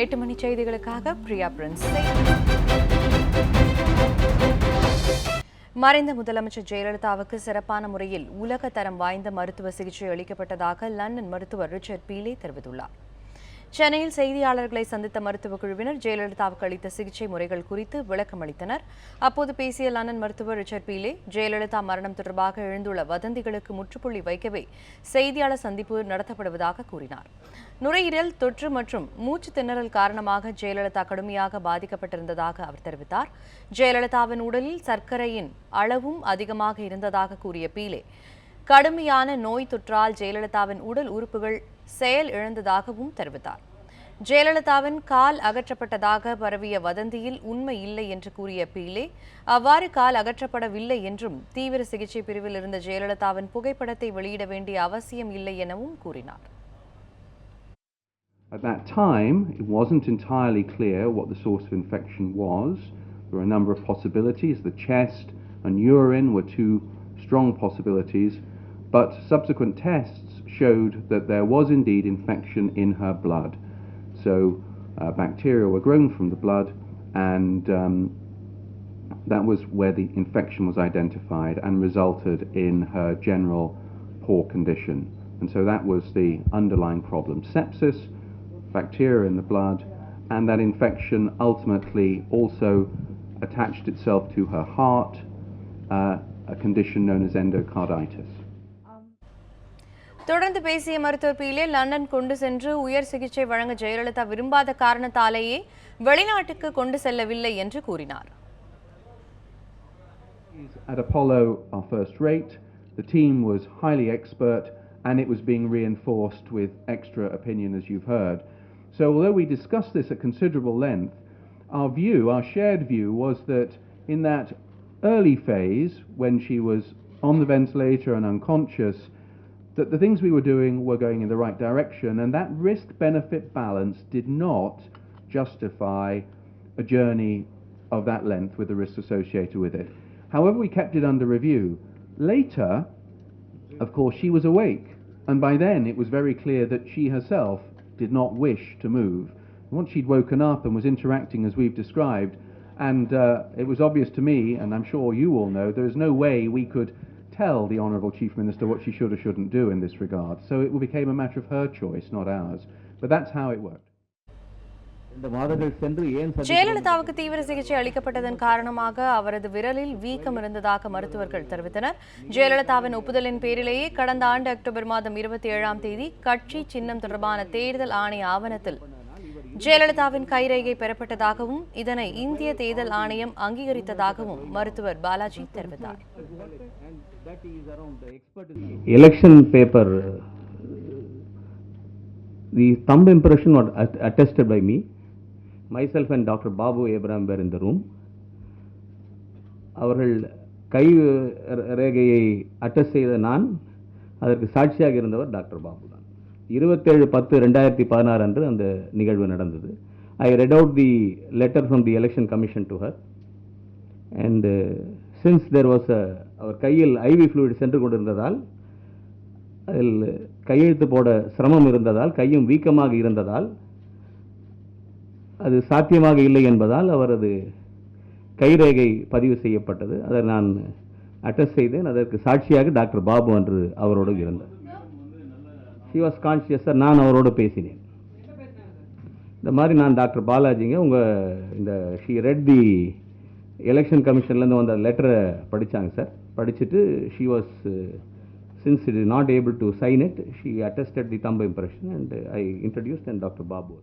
8 மணி செய்திகளுக்காக பிரியா பிரின்ஸ். மறைந்த முதலமைச்சர் ஜெயலலிதாவுக்கு சிறப்பான முறையில் உலக தரம் வாய்ந்த மருத்துவ சிகிச்சை அளிக்கப்பட்டதாக லண்டன் மருத்துவர் ரிச்சர்ட் பீலே தெரிவித்துள்ளார். சென்னையில் செய்தியாளர்களை சந்தித்த மருத்துவக் குழுவினர் ஜெயலலிதாவுக்கு அளித்த சிகிச்சை முறைகள் குறித்து விளக்கம் அளித்தனர். அப்போது பேசிய லண்டன் மருத்துவர் ரிச்சர்ட் பீலே, ஜெயலலிதா மரணம் தொடர்பாக எழுந்துள்ள வதந்திகளுக்கு முற்றுப்புள்ளி வைக்கவே செய்தியாளர் சந்திப்பு நடத்தப்படுவதாக கூறினார். நுரையீரல் தொற்று மற்றும் மூச்சு திணறல் காரணமாக ஜெயலலிதா கடுமையாக பாதிக்கப்பட்டிருந்ததாக அவர் தெரிவித்தார். ஜெயலலிதாவின் உடலில் சர்க்கரையின் அளவும் அதிகமாக இருந்ததாக கூறிய பீலே, கடுமையான நோய் தொற்றால் ஜெயலலிதாவின் உடல் உறுப்புகள் செயல் இழந்ததாகவும் தெரிவித்தார். ஜெயலலிதாவின் கால் அகற்றப்பட்டதாக பரவிய வதந்தியில் உண்மை இல்லை என்று கூறிய பீலே, அவ்வாறு கால் அகற்றப்படவில்லை என்றும் தீவிர சிகிச்சை பிரிவில் இருந்த ஜெயலலிதாவின் புகைப்படத்தை வெளியிட வேண்டிய அவசியம் இல்லை எனவும் கூறினார். At that time, it wasn't entirely clear what the source of infection was. There were a number of possibilities. The chest and urine were two strong possibilities, but subsequent tests showed that there was indeed infection in her blood. So bacteria were grown from the blood, and that was where the infection was identified and resulted in her general poor condition. And so that was the underlying problem: sepsis, bacteria in the blood, and that infection ultimately also attached itself to her heart, a condition known as endocarditis. தொடர்ந்து பேசிய மருத்துவர் Pelé, London கொண்டு சென்று உயர் சிகிச்சை வழங்க ஜெயலலிதா விரும்பாத காரணத்தாலேயே வெளிநாட்டுக்கு கொண்டு செல்லவில்லை என்று கூறினார். At Apollo are first rate. The team was highly expert, and it was being reinforced with extra opinion, as you've heard. So although we discussed this at considerable length, our shared view was that in that early phase, when she was on the ventilator and unconscious, that the things we were doing were going in the right direction, and that risk-benefit balance did not justify a journey of that length with the risks associated with it. However, we kept it under review. Later, of course, she was awake, and by then it was very clear that she herself did not wish to move. Once she'd woken up and was interacting as we've described, and it was obvious to me, and I'm sure you all know, there is no way we could tell the Honourable Chief Minister what she should or shouldn't do in this regard. So it became a matter of her choice, not ours. But that's how it worked. ஜெயலலிதாவுக்கு தீவிர சிகிச்சை அளிக்கப்பட்டதன் காரணமாக அவரது விரலில் வீக்கம் இருந்ததாக மருத்துவர்கள் தெரிவித்தனர். ஜெயலலிதாவின் ஒப்புதலின் பேரிலேயே கடந்த ஆண்டு அக்டோபர் மாதம் 27ஆம் தேதி கட்சி சின்னம் தொடர்பான தேர்தல் ஆணைய ஆவணத்தில் ஜெயலலிதாவின் கைரேகை பெறப்பட்டதாகவும் இதனை இந்திய தேர்தல் ஆணையம் அங்கீகரித்ததாகவும் மருத்துவர் பாலாஜி தெரிவித்தார். Election paper, the thumb impression was attested by me. Myself and Dr. Babu Abraham were in the room. அவர்கள் கை ரேகையை அட்டஸ்ட் செய்த நான், அதற்கு சாட்சியாக இருந்தவர் டாக்டர் பாபு தான். 27/10/2016 அன்று அந்த நிகழ்வு நடந்தது. I read out the letter from the election commission to her, and since there was அவர் கையில் IV fluid சென்று கொண்டிருந்ததால், அதில் கையெழுத்து போட சிரமம் இருந்ததால், கையும் வீக்கமாக இருந்ததால், அது சாத்தியமாக இல்லை என்பதால் அவரது கைரேகை பதிவு செய்யப்பட்டது. அதை நான் அட்டஸ்ட் செய்தேன். அதற்கு சாட்சியாக டாக்டர் பாபு அன்று அவரோடு இருந்தார். She was conscious. நான் அவரோடு பேசினேன். இந்த மாதிரி நான் டாக்டர் பாலாஜிங்க இந்த ஷி ரெட் தி எலெக்ஷன் கமிஷன்லேருந்து வந்த லெட்டரை படித்தாங்க சார். படிச்சுட்டு she was, since it is not able to sign it, she attested the thumb impression, and I introduced and Dr. Babu.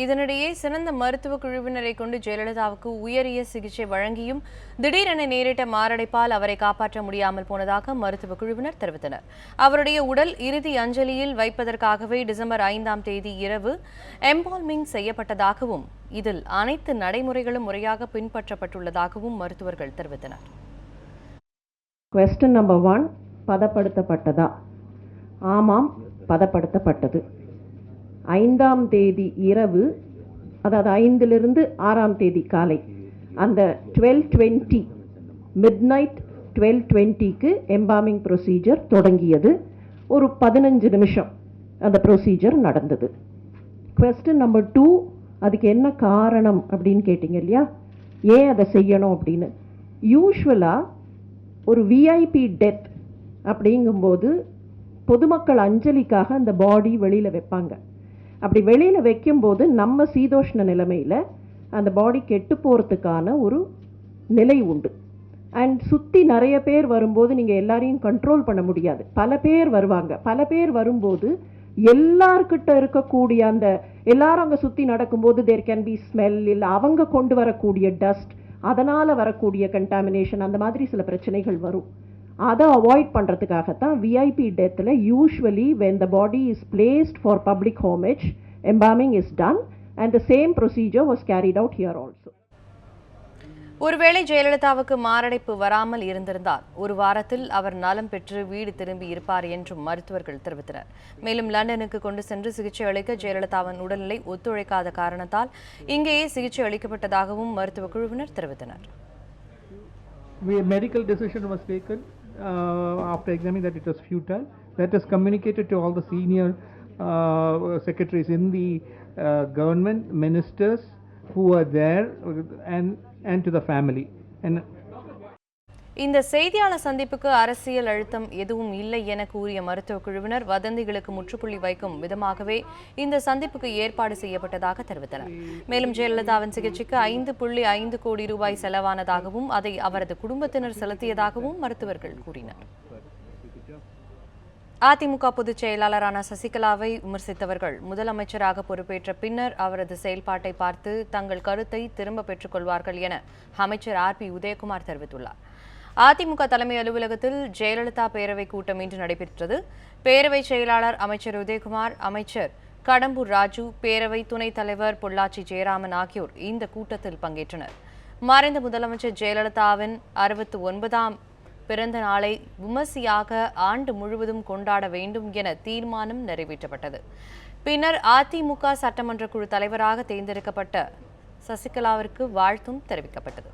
இதனிடையே சிறந்த மருத்துவ குழுவினரை கொண்டு ஜெயலலிதாவுக்கு உயரிய சிகிச்சை வழங்கியும் திடீரென நேரிட்ட மாரடைப்பால் அவரை காப்பாற்ற முடியாமல் போனதாக மருத்துவ குழுவினர் தெரிவித்தனர். அவருடைய உடல் இறுதி அஞ்சலியில் வைப்பதற்காகவே டிசம்பர் 5ஆம் தேதி இரவு எம்பால்மிங் செய்யப்பட்டதாகவும் இதில் அனைத்து நடைமுறைகளும் முறையாக பின்பற்றப்பட்டுள்ளதாகவும் மருத்துவர்கள் தெரிவித்தனர். Question number 1, பதப்படுத்தப்பட்டதா? ஆமாம், பதப்படுத்தப்பட்டது. 5ஆம் தேதி இரவு, அதாவது 5லிருந்து 6ஆம் தேதி காலை, அந்த 12:20 மிட்நைட் 12:20க்கு எம்பாமிங் ப்ரொசீஜர் தொடங்கியது. ஒரு 15 நிமிஷம் அந்த ப்ரொசீஜர் நடந்தது. கொஸ்டின் நம்பர் 2, அதுக்கு என்ன காரணம் அப்படின்னு கேட்டிங்க இல்லையா, ஏன் அதை செய்யணும் அப்படின்னு. யூஸ்வலாக ஒரு விஐபி டெத் அப்படிங்கும்போது பொதுமக்கள் அஞ்சலிக்காக அந்த பாடி வெளியில் வைப்பாங்க. அப்படி வெளியில் வைக்கும்போது நம்ம சீதோஷ்ண நிலைமையில் அந்த பாடி கெட்டு போகிறதுக்கான ஒரு நிலை உண்டு. அண்ட் சுற்றி நிறைய பேர் வரும்போது நீங்கள் எல்லாரையும் கண்ட்ரோல் பண்ண முடியாது. பல பேர் வருவாங்க. பல பேர் வரும்போது எல்லார்கிட்ட இருக்கக்கூடிய அந்த எல்லாரும் அங்கே சுற்றி நடக்கும்போது தேர் கேன் பி ஸ்மெல், இல்லை அவங்க கொண்டு வரக்கூடிய டஸ்ட், அதனால் வரக்கூடிய கண்டாமினேஷன், அந்த மாதிரி சில பிரச்சனைகள் வரும். அதை அவாய்ட் பண்ணுறதுக்காகத்தான் விஐபி டெத்தில் usually when the body is placed for public homage, embalming is done and the same procedure was carried out here also. ஒருவேளை ஜெயலலிதாவுக்கு மாரடைப்பு வராமல் இருந்திருந்தால் ஒரு வாரத்தில் அவர் நலம் பெற்று வீடு திரும்பி இருப்பார் என்றும் மருத்துவர்கள் தெரிவித்தனர். மேலும் லண்டனுக்கு கொண்டு சென்று சிகிச்சை அளிக்க ஜெயலலிதாவின் உடல்நிலை ஒத்துழைக்காத காரணத்தால் இங்கேயே சிகிச்சை அளிக்கப்பட்டதாகவும் மருத்துவ குழுவினர் தெரிவித்தனர். Medical decision was taken after examining that it was futile. That is communicated to all the senior secretaries in the government, ministers who were there, and to the family. And இந்த செய்தியாளர் சந்திப்புக்கு அரசியல் அழுத்தம் எதுவும் இல்லை என கூறிய மருத்துவ குழுவினர் வதந்திகளுக்கு முற்றுப்புள்ளி வைக்கும் விதமாகவே இந்த சந்திப்புக்கு ஏற்பாடு செய்யப்பட்டதாக தெரிவித்தனர். மேலும் ஜெயலலிதாவின் சிகிச்சைக்கு 5.5 கோடி ரூபாய் செலவானதாகவும் அதை அவரது குடும்பத்தினர் செலுத்தியதாகவும் மருத்துவர்கள் கூறினர். அதிமுக பொதுச் செயலாளரான சசிகலாவை விமர்சித்தவர்கள் முதலமைச்சராக பொறுப்பேற்ற பின்னர் அவரது செயல்பாட்டை பார்த்து தங்கள் கருத்தை திரும்ப பெற்றுக் கொள்வார்கள் என அமைச்சர் RP உதயகுமார் தெரிவித்துள்ளார். அதிமுக தலைமை அலுவலகத்தில் ஜெயலலிதா பேரவை கூட்டம் இன்று நடைபெற்றது. பேரவை செயலாளர் அமைச்சர் உதயகுமார், அமைச்சர் கடம்பூர் ராஜு, பேரவை துணைத் தலைவர் பொள்ளாச்சி ஜெயராமன் ஆகியோர் இந்த கூட்டத்தில் பங்கேற்றனர். மறைந்த முதலமைச்சர் ஜெயலலிதாவின் 69ஆம் பிறந்த நாளை விமர்சையாக ஆண்டு முழுவதும் கொண்டாட வேண்டும் என தீர்மானம் நிறைவேற்றப்பட்டது. பின்னர் அதிமுக சட்டமன்ற குழு தலைவராக தேர்ந்தெடுக்கப்பட்ட சசிகலாவிற்கு வாழ்த்தும் தெரிவிக்கப்பட்டது.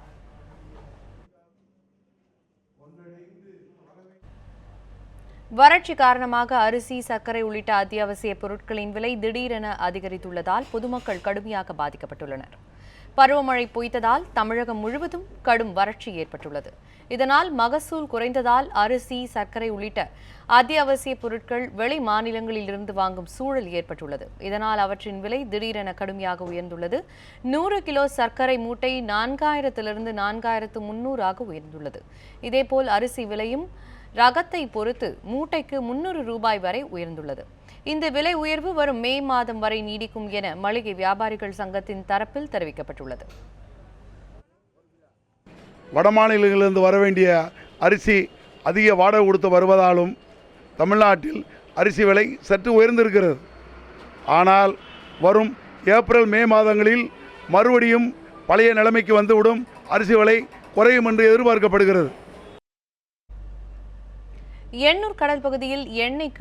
வறட்சி காரணமாக அரிசி, சர்க்கரை உள்ளிட்ட அத்தியாவசிய பொருட்களின் விலை திடீரென அதிகரித்துள்ளதால் பொதுமக்கள் கடுமையாக பாதிக்கப்பட்டுள்ளனர். பருவமழை பொய்த்ததால் தமிழகம் முழுவதும் கடும் வறட்சி ஏற்பட்டுள்ளது. இதனால் மகசூல் குறைந்ததால் அரிசி, சர்க்கரை உள்ளிட்ட அத்தியாவசிய பொருட்கள் வெளி மாநிலங்களிலிருந்து வாங்கும் சூழல் ஏற்பட்டுள்ளது. இதனால் அவற்றின் விலை திடீரென கடுமையாக உயர்ந்துள்ளது. 100 கிலோ சர்க்கரை மூட்டை 4000 4300 உயர்ந்துள்ளது. இதேபோல் அரிசி விலையும் ரகத்தை பொறுத்து மூட்டைக்கு 300 ரூபாய் வரை உயர்ந்துள்ளது. இந்த விலை உயர்வு வரும் மே மாதம் வரை நீடிக்கும் என மளிகை வியாபாரிகள் சங்கத்தின் தரப்பில் தெரிவிக்கப்பட்டுள்ளது. வடமாநிலங்களிலிருந்து வர வேண்டிய அரிசி அதிக வாடகை கொடுத்து வருவதாலும் தமிழ்நாட்டில் அரிசி விலை சற்று உயர்ந்திருக்கிறது. ஆனால் வரும் ஏப்ரல், மே மாதங்களில் மறுபடியும் பழைய நிலைமைக்கு வந்துவிடும், அரிசி விலை குறையும் என்று எதிர்பார்க்கப்படுகிறது. எண்ணூர் கடல் பகுதியில் எண்ணெய்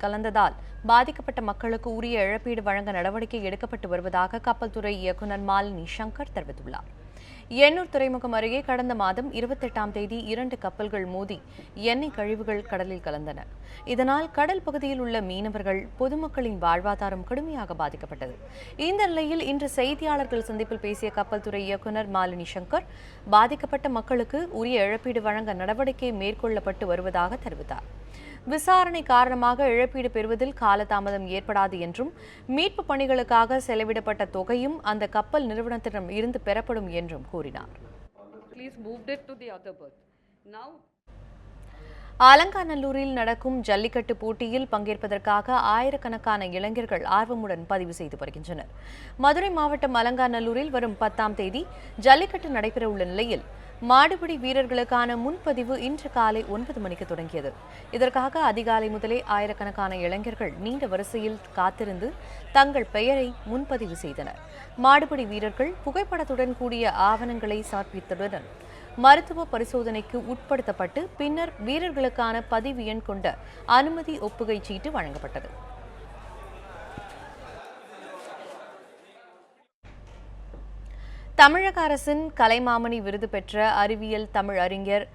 கலந்ததால் பாதிக்கப்பட்ட மக்களுக்கு உரிய இழப்பீடு வழங்க நடவடிக்கை எடுக்கப்பட்டு வருவதாக கப்பல் துறை இயக்குநர் மாலினி சங்கர் தெரிவித்துள்ளார். எண்ணூர் துறைமுகம் அருகே கடந்த மாதம் 28ஆம் தேதி 2 கப்பல்கள் மோதி எண்ணெய் கழிவுகள் கடலில் கலந்தன. இதனால் கடல் பகுதியில் உள்ள மீனவர்கள், பொதுமக்களின் வாழ்வாதாரம் கடுமையாக பாதிக்கப்பட்டது. இந்த நிலையில் இன்று செய்தியாளர்கள் சந்திப்பில் பேசிய கப்பல் துறை இயக்குநர் மாலினி சங்கர், பாதிக்கப்பட்ட மக்களுக்கு உரிய இழப்பீடு வழங்க நடவடிக்கை மேற்கொள்ளப்பட்டு வருவதாக தெரிவித்தார். விசாரணை காரணமாக இழப்பீடு பெறுவதில் காலதாமதம் ஏற்படாது என்றும் மீட்பு பணிகளுக்காக செலவிடப்பட்ட தொகையும் அந்த கப்பல் நிறுவனத்திடம் இருந்து பெறப்படும் என்றும் கூறினார். அலங்காநல்லூரில் நடக்கும் ஜல்லிக்கட்டு போட்டியில் பங்கேற்பதற்காக ஆயிரக்கணக்கான இளைஞர்கள் ஆர்வமுடன் பதிவு செய்து வருகின்றனர். மதுரை மாவட்டம் அலங்காநல்லூரில் வரும் 10ஆம் தேதி ஜல்லிக்கட்டு நடைபெறவுள்ள நிலையில் மாடுபிடி வீரர்களுக்கான முன்பதிவு இன்று காலை 9 மணிக்கு தொடங்கியது. இதற்காக அதிகாலை முதலே ஆயிரக்கணக்கான இளைஞர்கள் நீண்ட வரிசையில் காத்திருந்து தங்கள் பெயரை முன்பதிவு செய்தனர். மாடுபிடி வீரர்கள் புகைப்படத்துடன் கூடிய ஆவணங்களை சமர்ப்பித்ததுடன் மருத்துவ பரிசோதனைக்கு உட்படுத்தப்பட்டு பின்னர் வீரர்களுக்கான பதிவு எண் கொண்ட அனுமதி ஒப்புகை சீட்டு வழங்கப்பட்டது. தமிழக அரசின் கலைமாமணி விருது பெற்ற அறிவியல் தமிழ் அறிஞர்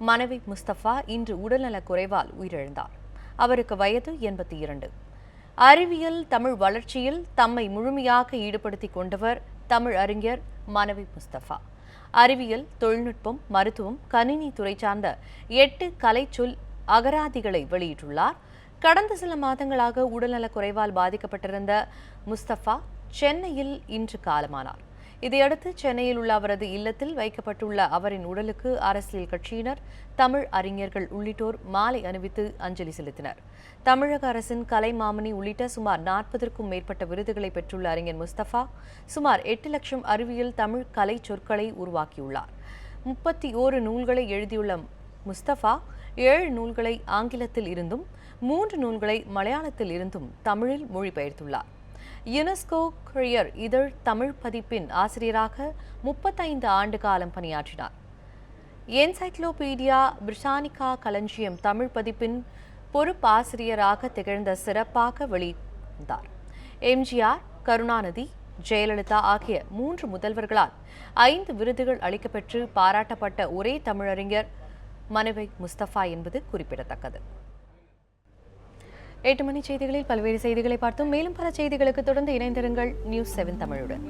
மனவி முஸ்தபா இன்று உடல்நலக் குறைவால் உயிரிழந்தார். அவருக்கு வயது 82. அறிவியல் தமிழ் வளர்ச்சியில் தம்மை முழுமையாக ஈடுபடுத்திக் கொண்டவர் தமிழ் அறிஞர் மனவை முஸ்தபா. அறிவியல், தொழில்நுட்பம், மருத்துவம், கணினி துறை சார்ந்த 8 கலைச்சொல் அகராதிகளை வெளியிட்டுள்ளார். கடந்த சில மாதங்களாக உடல்நலக் குறைவால் பாதிக்கப்பட்டிருந்த முஸ்தபா சென்னையில் இன்று காலமானார். இதையடுத்து சென்னையில் உள்ள அவரது இல்லத்தில் வைக்கப்பட்டுள்ள அவரின் உடலுக்கு அரசியல் கட்சியினர், தமிழ் அறிஞர்கள் உள்ளிட்டோர் மாலை அணிவித்து அஞ்சலி செலுத்தினர். தமிழக அரசின் கலைமாமணி உள்ளிட்ட சுமார் 40க்கும் மேற்பட்ட விருதுகளை பெற்றுள்ள அறிஞர் முஸ்தபா சுமார் 8 லட்சம் அறிவியல் தமிழ் கலை சொற்களை உருவாக்கியுள்ளார். 31 நூல்களை எழுதியுள்ள முஸ்தபா 7 நூல்களை ஆங்கிலத்தில் இருந்தும் 3 நூல்களை மலையாளத்தில் இருந்தும் தமிழில் மொழிபெயர்த்துள்ளார். யுனெஸ்கோ கரியர் இதழ் தமிழ் பதிப்பின் ஆசிரியராக 35 ஆண்டு காலம் பணியாற்றினார். என்சைக்ளோபீடியா பிரிட்டானிகா களஞ்சியம் தமிழ் பதிப்பின் பொறுப்பாசிரியராக திகழ்ந்த சிறப்பாக வெளிவந்தார். எம்ஜிஆர், கருணாநிதி, ஜெயலலிதா ஆகிய 3 முதல்வர்களால் 5 விருதுகள் அளிக்கப்பெற்று பாராட்டப்பட்ட ஒரே தமிழறிஞர் மனவை முஸ்தபா என்பது குறிப்பிடத்தக்கது. 8 மணி செய்திகளில் பல்வேறு செய்திகளை பார்த்தோம். மேலும் பல செய்திகளுக்கு தொடர்ந்து இணைந்திருங்கள் நியூஸ் 7 தமிழுடன்.